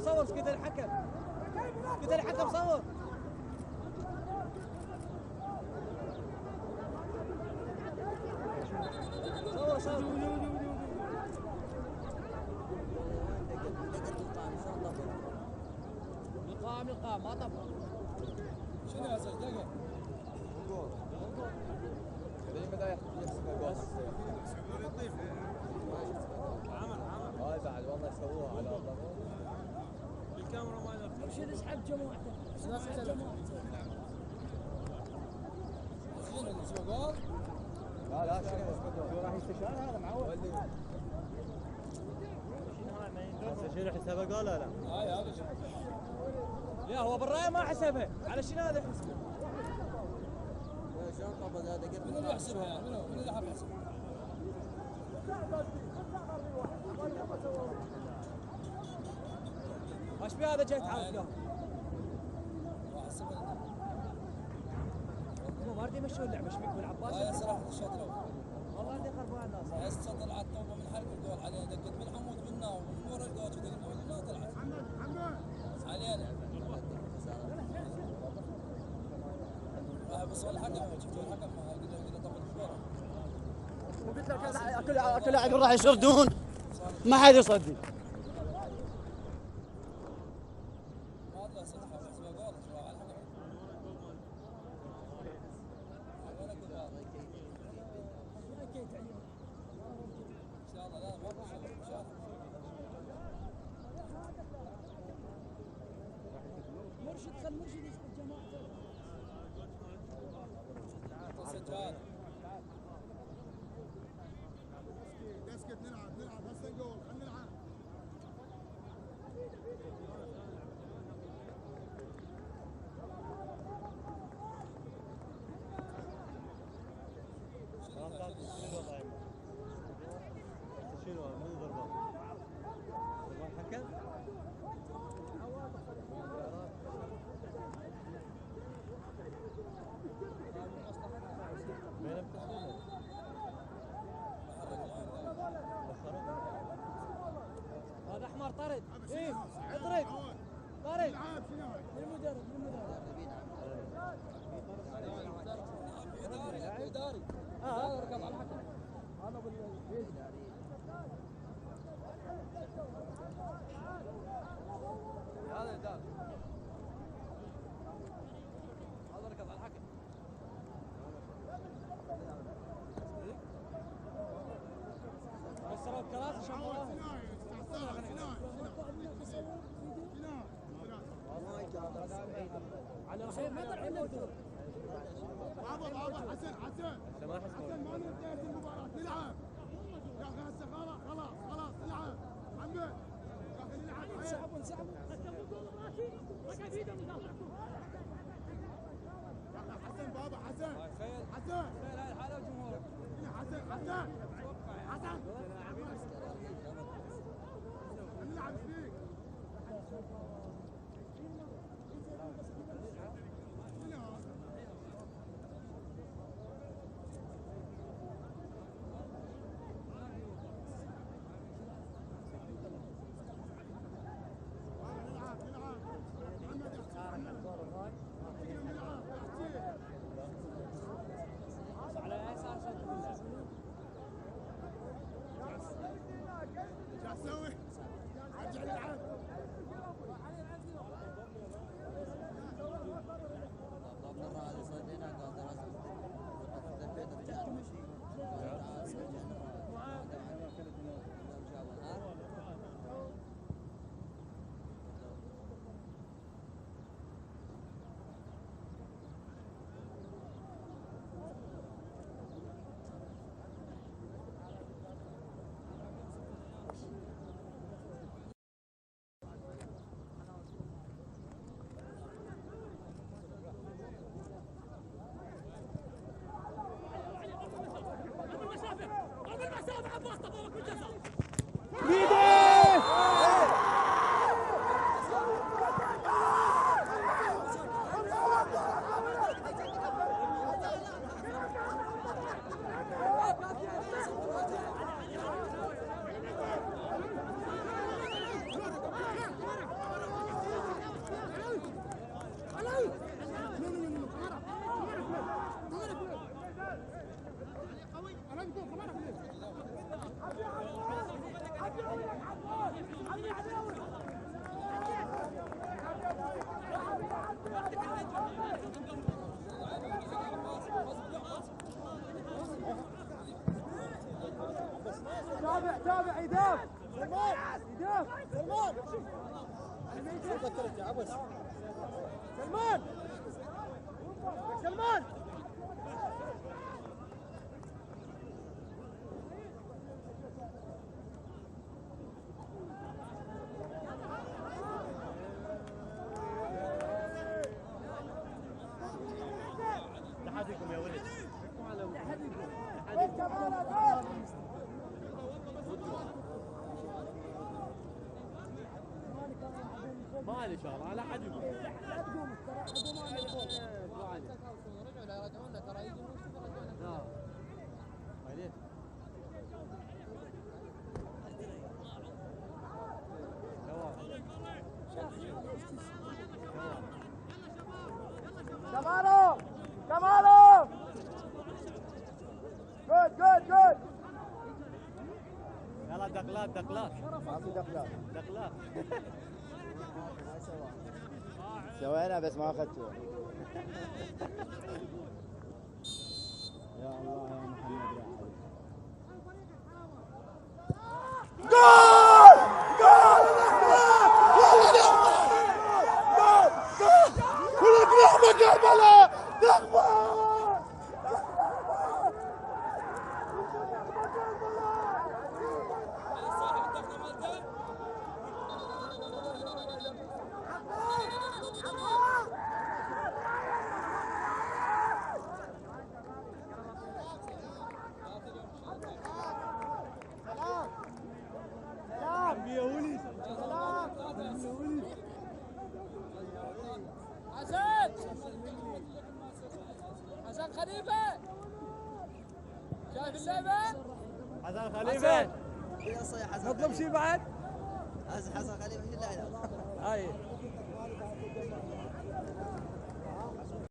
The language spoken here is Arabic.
صور سكت الحكم، سكت الحكم، صور. مقام ما طبق. شنو يا سيد دقيقة؟ جول. زي ما دا يحسب الجول. هاي بعد والله يسووها على الله. الكاميرا ما نرجع. شو نسحب جماعته؟ نسحب جماعته. شنو اللي اسمه جول؟ لا شنو راح يستشار هذا معود. شنو حسابه جول ولا لا؟ هاي هذا شنو؟ لا هو بالرايه ما حسبها، على شنو هذا يحسبه؟ شلون قبض هذا قبل؟ منو اللي يحسبها يعني؟ منو اللي حاب يحسبها؟ ايش في هذا جاي تعرف له؟ هم ما ردي يمشون اللعبه، ايش فيك بالعباس؟ هاي صراحة الشوط الأول. والله عندي خربان ناس. هسه طلعت توبة من حرق الجول علينا، دقت من حمود منا ومن ورا الجول كذا ما طلعت. علينا. راح يبصوا الحكم، شفتوا الحكم قدر طبل الكورة. وقلت لك اكل لاعب راح يصدون ما حد يصدي. ما ادري صدق حسبها جول على الحكم. وين القضاء؟ ان شاء الله لا ما بشوف ان شاء الله. مرشد خل مرشد يسحب جماعته. سجاد. اسكت نلعب هسه نقول خلينا نلعب. شنو من ضربات؟ ضربات حكم؟ هذا احمر طرد. ايه اطرد طرد. للمدرب إداري. ركض على الحكم. هذا هذا الدار. هذا ركض على الحكم. كسروا الكراسي شمروها. على رحيل ما طلع الدور. حسن ما ننتهي المباراة نلعب يا اخي هسه خلاص نلعب عمي يا اخي نلعب انسحبوا حسن بابا حسن تخيل هاي الحاله وجمهورك. حسن نلعب فيك على اي اساس شو اسوي؟ ارجع نلعب ميدو يدافع يدافع سلمان يدافع سلمان سلمان سلمان لحدكم يا ولد ما لي شغل على حدكم كمالو كمالو جود يلا دقلات دقلات ما في دخلات دقلات سوينا بس ما اخذته يا الله يا محمد يا علي ولك لحمة كربلاء نخبة صاحب الدخله مالته عمي يا ولد حسن حسن خليفه شايف اللعبه حسن خليفه نطلب شيء بعد حسن خليفه ايش اللي هاي